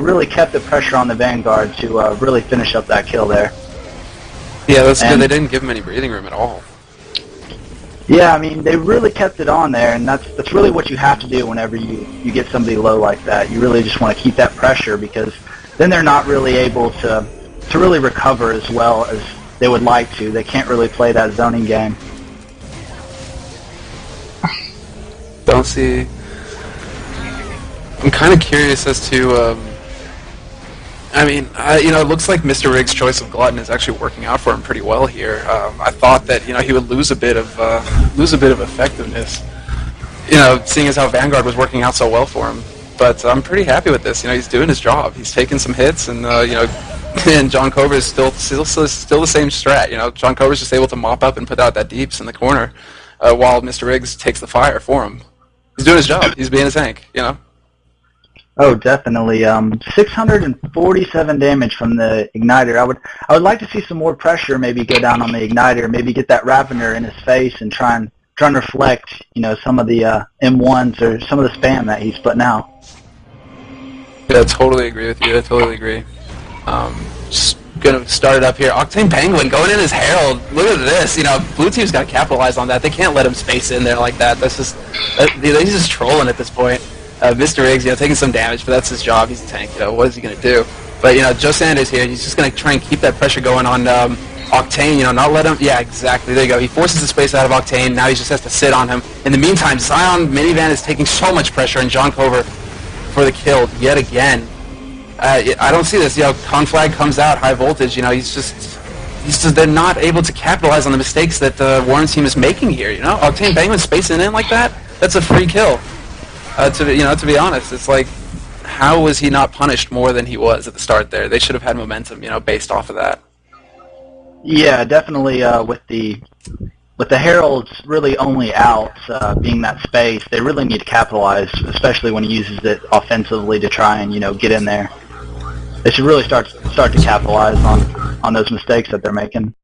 really kept the pressure on the Vanguard to really finish up that kill there. Yeah, that's good. They didn't give him any breathing room at all. Yeah, I mean, they really kept it on there, and that's really what you have to do whenever you get somebody low like that. You really just want to keep that pressure, because then they're not really able to really recover as well as they would like to. They can't really play that zoning game. Don't see. I'm kind of curious as to. I mean, it looks like Mr. Riggs' choice of Glutton is actually working out for him pretty well here. I thought that he would lose a bit of effectiveness, seeing as how Vanguard was working out so well for him. But I'm pretty happy with this. He's doing his job. He's taking some hits, and and John Cover is still the same strat. John Cover's just able to mop up and put out that deeps in the corner, while Mr. Riggs takes the fire for him. He's doing his job. He's being a tank. Oh, definitely. 647 damage from the Igniter. I would like to see some more pressure maybe go down on the Igniter, maybe get that Ravener in his face and try and reflect, some of the M1s or some of the spam that he's putting out. Yeah, I totally agree with you. I totally agree. Just gonna start it up here. Octane Penguin going in as Herald. Look at this. Blue team's got to capitalize on that. They can't let him space in there like that. That's just he's just trolling at this point. Mr. Riggs, taking some damage, but that's his job. He's a tank. What is he going to do? But, Joe Sanders here, he's just going to try and keep that pressure going on Octane, not let him... Yeah, exactly. There you go. He forces the space out of Octane. Now he just has to sit on him. In the meantime, Zion Minivan is taking so much pressure, and John Cover for the kill yet again. I don't see this. Conflag comes out, high voltage. He's just... They're not able to capitalize on the mistakes that the Warren team is making here, Octane Penguin spacing in like that, that's a free kill. To be honest, it's like, how was he not punished more than he was at the start there? They should have had momentum, based off of that. Yeah, definitely. With the Heralds really only out being that space, they really need to capitalize, especially when he uses it offensively to try and get in there. They should really start to capitalize on those mistakes that they're making.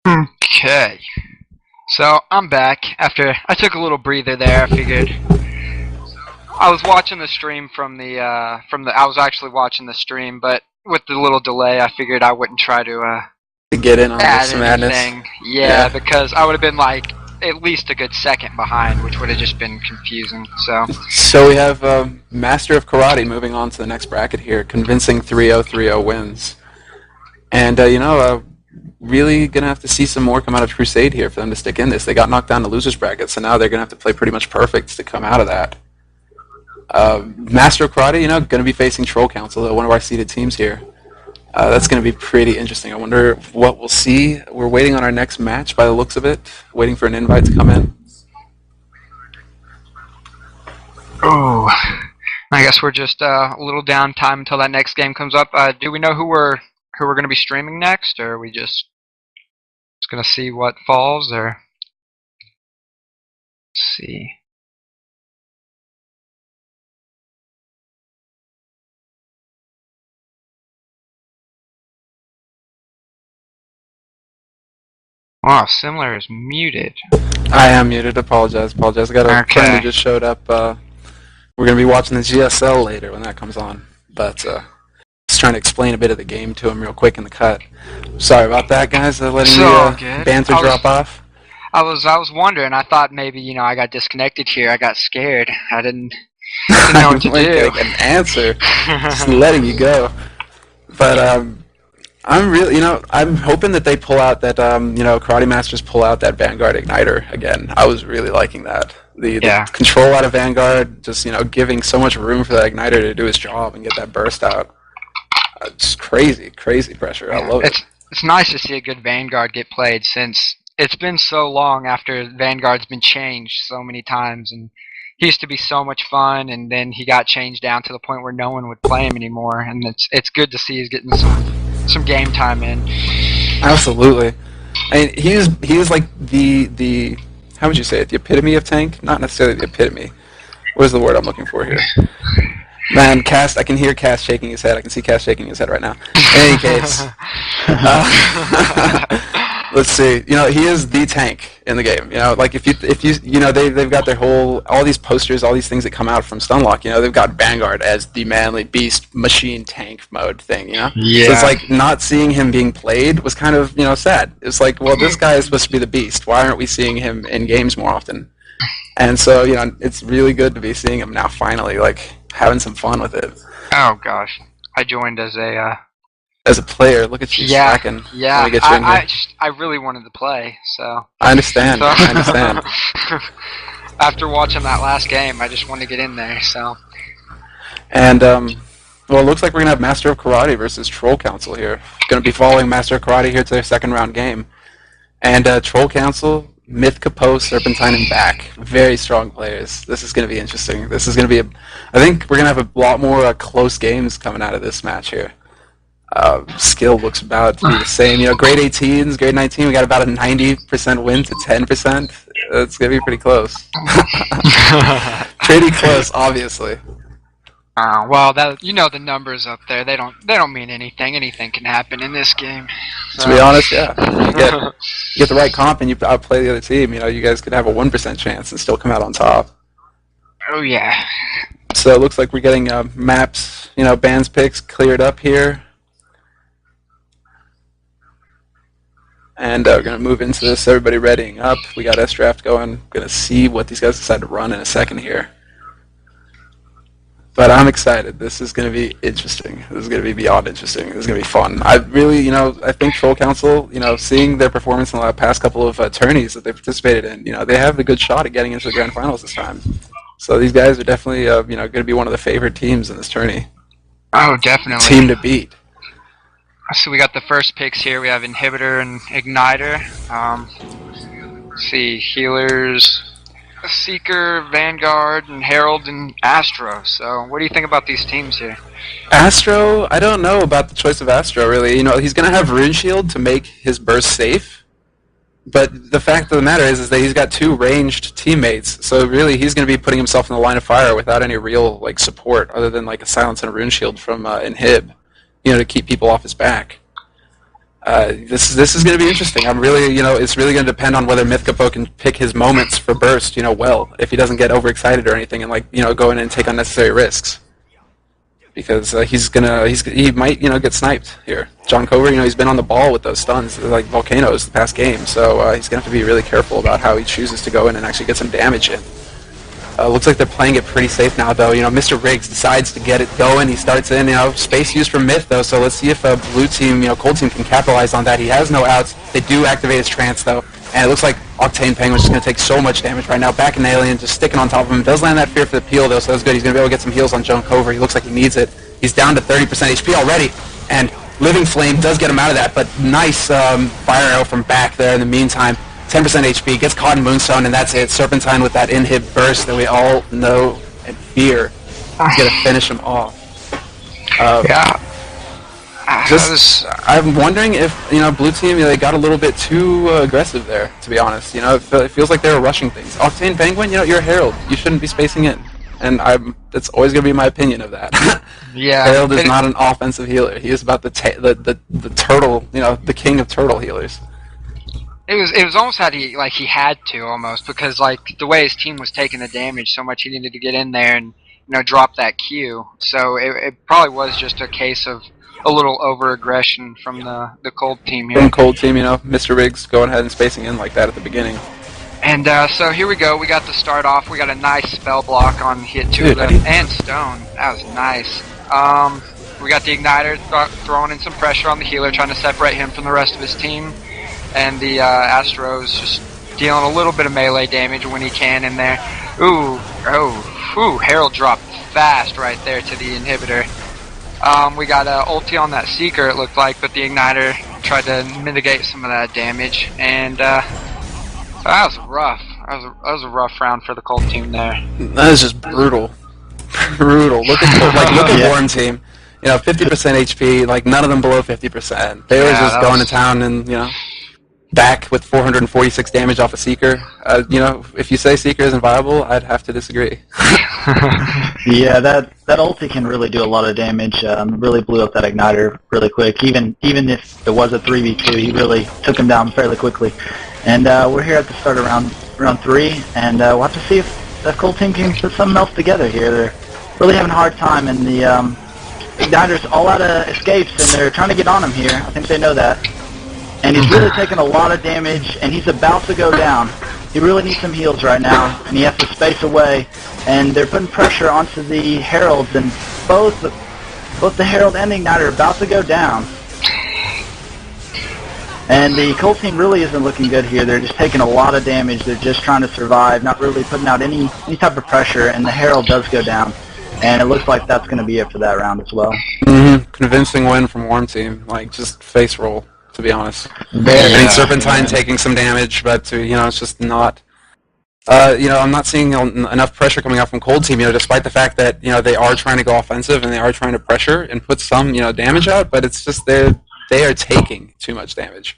Okay. So I'm back after I took a little breather there. I figured I was watching the stream I was actually watching the stream, but with the little delay, I figured I wouldn't try to get in on this madness. Yeah, because I would have been like at least a good second behind, which would have just been confusing. So we have Master of Karate moving on to the next bracket here, convincing 3-0-3-0 wins, and really going to have to see some more come out of Crusade here for them to stick in this. They got knocked down to losers bracket, so now they're going to have to play pretty much perfect to come out of that. Master of Karate, going to be facing Troll Council, though, one of our seeded teams here. That's going to be pretty interesting. I wonder what we'll see. We're waiting on our next match by the looks of it, waiting for an invite to come in. Oh, I guess we're just a little downtime until that next game comes up. Do we know who we're going to be streaming next, or are we just going to see what falls, or let's see. Wow, Similar is muted. I am muted. Apologize. I got a friend who just showed up. We're going to be watching the GSL later when that comes on, but just trying to explain a bit of the game to him real quick in the cut. Sorry about that, guys. Letting the banter drop off. I was wondering. I thought maybe I got disconnected here. I got scared. I didn't know what to do. An answer. Just letting you go. But I'm really, I'm hoping that they pull out that Karate Masters pull out that Vanguard Igniter again. I was really liking that. The control out of Vanguard, just giving so much room for that Igniter to do his job and get that burst out. It's crazy pressure. I love it. It's nice to see a good Vanguard get played, since it's been so long after Vanguard's been changed so many times, and he used to be so much fun, and then he got changed down to the point where no one would play him anymore, and it's good to see he's getting some game time in. Absolutely. I mean, he was like the how would you say it? The epitome of tank? Not necessarily the epitome. What is the word I'm looking for here? Man, I can hear Cass shaking his head. I can see Cass shaking his head right now. In any case, Let's see. He is the tank in the game. Like if you they've got all these posters, all these things that come out from Stunlock. They've got Vanguard as the manly beast machine tank mode thing. Yeah. So it's like not seeing him being played was kind of sad. It's like, well, this guy is supposed to be the beast. Why aren't we seeing him in games more often? And so it's really good to be seeing him now finally, like having some fun with it. Oh gosh, I joined as a player. Look at you slacking. Yeah, Get you in here. I really wanted to play, so. I understand. I understand. After watching that last game, I just wanted to get in there, so. And well, it looks like we're gonna have Master of Karate versus Troll Council here. Gonna be following Master of Karate here to their second round game, and Troll Council, Myth Capo, Serpentine, and back. Very strong players. This is gonna be interesting. This is gonna be I think we're gonna have a lot more close games coming out of this match here. Skill looks about to be the same. Grade 18s, grade 19, we got about a 90% win to 10%. It's going to be pretty close. Pretty close, obviously. Well, the numbers up there, they don't mean anything. Anything can happen in this game. So. To be honest, yeah. You get the right comp and you outplay the other team, you guys could have a 1% chance and still come out on top. Oh, yeah. So it looks like we're getting maps, bands picks cleared up here. And we're going to move into this, everybody readying up. We got S-Draft going. Going to see what these guys decide to run in a second here. But I'm excited. This is going to be interesting. This is going to be beyond interesting. This is going to be fun. I really, I think Troll Council, seeing their performance in the past couple of tourneys that they participated in, they have a good shot at getting into the Grand Finals this time. So these guys are definitely, going to be one of the favorite teams in this tourney. Oh, definitely. Team to beat. So we got the first picks here. We have Inhibitor and Igniter. Let's see, Healers, Seeker, Vanguard, and Herald, and Astro. So what do you think about these teams here? Astro, I don't know about the choice of Astro, really. He's going to have Rune Shield to make his burst safe. But the fact of the matter is that he's got two ranged teammates. So really, he's going to be putting himself in the line of fire without any real support other than a Silence and a Rune Shield from Inhib. To keep people off his back. This is going to be interesting. I'm really, it's really going to depend on whether Myth Capo can pick his moments for burst, well, if he doesn't get overexcited or anything and go in and take unnecessary risks. Because he might, get sniped here. John Cover, he's been on the ball with those stuns like volcanoes the past game, so he's going to have to be really careful about how he chooses to go in and actually get some damage in. Looks like they're playing it pretty safe now, though. Mr. Riggs decides to get it going. He starts in, space used for Myth, though, so let's see if blue team, Cold team can capitalize on that. He has no outs. They do activate his trance, though, and it looks like Octane Penguin's just going to take so much damage right now. Back in Alien, just sticking on top of him. Does land that Fear for the Peel, though, so that's good. He's going to be able to get some heals on Joan Cover. He looks like he needs it. He's down to 30% HP already, and Living Flame does get him out of that, but nice fire arrow from back there in the meantime. 10% HP, gets caught in Moonstone, and that's it. Serpentine with that inhib burst that we all know and fear is going to finish him off. I'm wondering if, blue team, they got a little bit too aggressive there, to be honest. It feels like they were rushing things. Octane Penguin, you're a Herald. You shouldn't be spacing in. And that's always going to be my opinion of that. Yeah. Herald is not an offensive healer. He is about the turtle, the king of turtle healers. It was almost he had to almost, because the way his team was taking the damage so much, he needed to get in there and drop that Q. So it probably was just a case of a little over aggression from the Cold team here. From Cold team, Mr. Riggs going ahead and spacing in like that at the beginning. And so here we go. We got to start off. We got a nice spell block on hit 2 and Stone. That was nice. We got the Igniter throwing in some pressure on the healer, trying to separate him from the rest of his team. And the Astro's just dealing a little bit of melee damage when he can in there. Ooh, Herald dropped fast right there to the inhibitor. We got ulti on that Seeker, it looked like, but the Igniter tried to mitigate some of that damage. And that was rough. That was a rough round for the Cold team there. That is just brutal. Brutal. Look at Warm team. 50% HP, none of them below 50%. They were just going to town and, back with 446 damage off a Seeker. If you say Seeker isn't viable, I'd have to disagree. Yeah, that ulti can really do a lot of damage. Really blew up that igniter really quick. Even if it was a 3v2, he really took him down fairly quickly. And we're here at the start of round 3, and we'll have to see if the Cold team can put something else together here. They're really having a hard time, and the igniter's all out of escapes, and they're trying to get on him here. I think they know that. And he's really taking a lot of damage, and he's about to go down. He really needs some heals right now, and he has to space away. And they're putting pressure onto the Heralds, and both the Herald and the Igniter are about to go down. And the Cold team really isn't looking good here. They're just taking a lot of damage. They're just trying to survive, not really putting out any type of pressure, and the Herald does go down. And it looks like that's going to be it for that round as well. Convincing win from Warm Team. Like, just face roll, to be honest. Very I mean, Serpentine taking some damage, but, it's just not... I'm not seeing enough pressure coming out from Cold Team, despite the fact that, they are trying to go offensive and they are trying to pressure and put some, damage out, but it's just they are taking too much damage.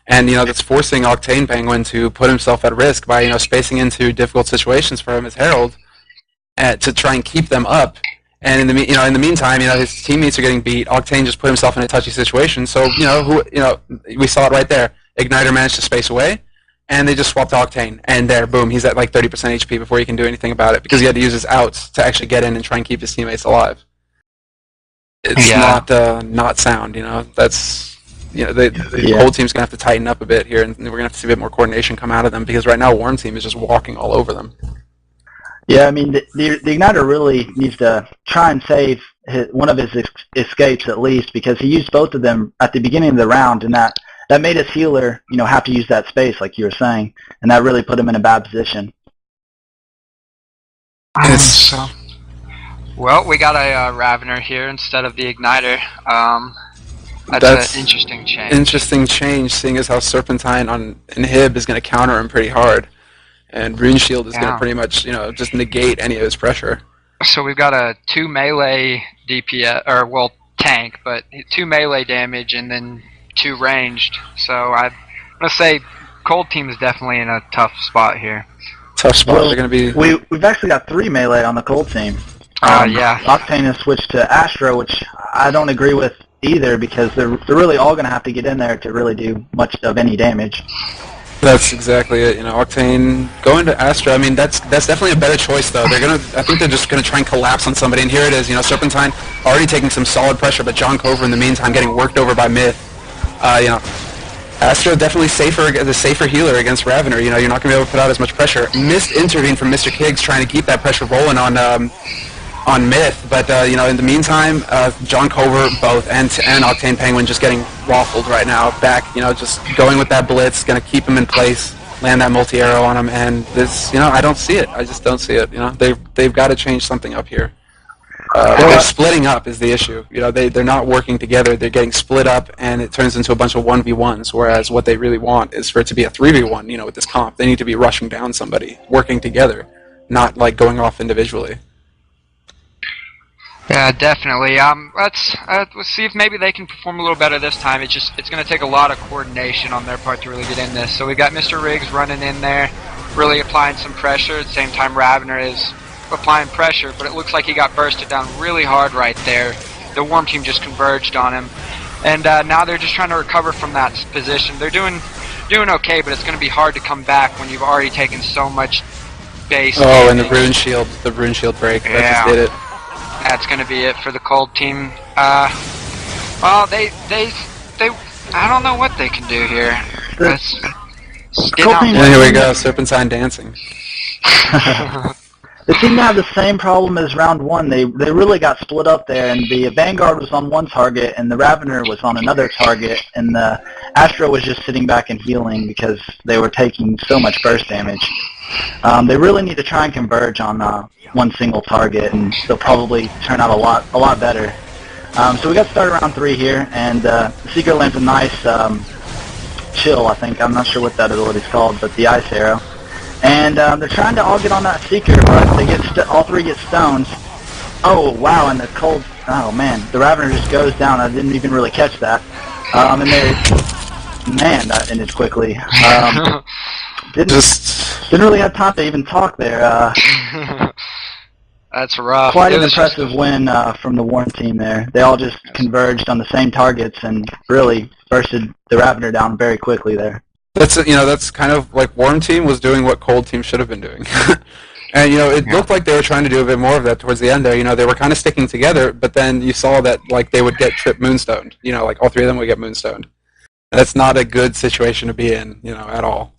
And, that's forcing Octane Penguin to put himself at risk by, spacing into difficult situations for him as Herald to try and keep them up. And in the meantime, his teammates are getting beat. Octane just put himself in a touchy situation. So, we saw it right there. Igniter managed to space away. And they just swapped to Octane, and there, boom, he's at like 30% HP before he can do anything about it, because he had to use his outs to actually get in and try and keep his teammates alive. It's not sound, That's, the Cold team's going to have to tighten up a bit here, and we're going to have to see a bit more coordination come out of them, because right now Warm Team is just walking all over them. Yeah, I mean, the Igniter really needs to try and save one of his escapes at least, because he used both of them at the beginning of the round, and that made his healer, have to use that space, like you were saying, and that really put him in a bad position. Well, we got a Ravener here instead of the Igniter. That's an interesting change. Interesting change, seeing as how Serpentine on Inhib is going to counter him pretty hard, and Rune Shield is going to pretty much, just negate any of his pressure. So we've got a 2 melee DPS, tank, but 2 melee damage, and then 2 ranged, so I'm gonna say Cold Team is definitely in a tough spot here. Tough spot. Well, they're gonna be. We've actually got 3 melee on the Cold Team. Yeah. Octane has switched to Astra, which I don't agree with either, because they're really all gonna have to get in there to really do much of any damage. That's exactly it. Octane going to Astra. I mean, that's definitely a better choice, though. I think they're just gonna try and collapse on somebody, and here it is. Serpentine already taking some solid pressure, but John Cover in the meantime getting worked over by Myth. Astro definitely the safer healer against Ravener. You're not going to be able to put out as much pressure. Missed intervene from Mr. Kiggs trying to keep that pressure rolling on Myth, but in the meantime, John Cover both and Octane Penguin just getting waffled right now. Back, just going with that blitz, going to keep him in place, land that multi-arrow on him, and this, I don't see it. I just don't see it. They've got to change something up here. They're splitting up is the issue. They're not working together. They're getting split up, and it turns into a bunch of 1v1s, whereas what they really want is for it to be a 3v1, with this comp. They need to be rushing down somebody, working together, not, like, going off individually. Yeah, definitely. Let's see if maybe they can perform a little better this time. It's going to take a lot of coordination on their part to really get in this. So we've got Mr. Riggs running in there, really applying some pressure. At the same time, Ravener is applying pressure, but it looks like he got bursted down really hard right there. The Warm Team just converged on him, and now they're just trying to recover from that position. They're doing okay, but it's going to be hard to come back when you've already taken so much base. Oh, and the Rune Shield break. Yeah. That just did it. That's going to be it for the Cold Team. Well, they I don't know what they can do here. Here we go, Serpentine dancing. They seem to have the same problem as round 1. They really got split up there, and the Vanguard was on one target, and the Ravener was on another target, and the Astra was just sitting back and healing because they were taking so much burst damage. They really need to try and converge on one single target, and they'll probably turn out a lot better. So we got started round 3 here, and the Seeker lands a nice chill, I think. I'm not sure what that ability's called, but the Ice Arrow. And they're trying to all get on that Seeker, but they all 3 get stones. Oh, wow, and the Cold... Oh, man, the Ravener just goes down. I didn't even really catch that. And they... Man, that ended quickly. Didn't really have time to even talk there. That's rough. Quite It an was just- impressive win from the Warren team there. They all just converged on the same targets and really bursted the Ravener down very quickly there. That's kind of like Warren team was doing what Cold team should have been doing. And, it looked like they were trying to do a bit more of that towards the end there. They were kind of sticking together, but then you saw that, like, they would get trip moonstoned. Like, all three of them would get moonstoned. And that's not a good situation to be in, at all.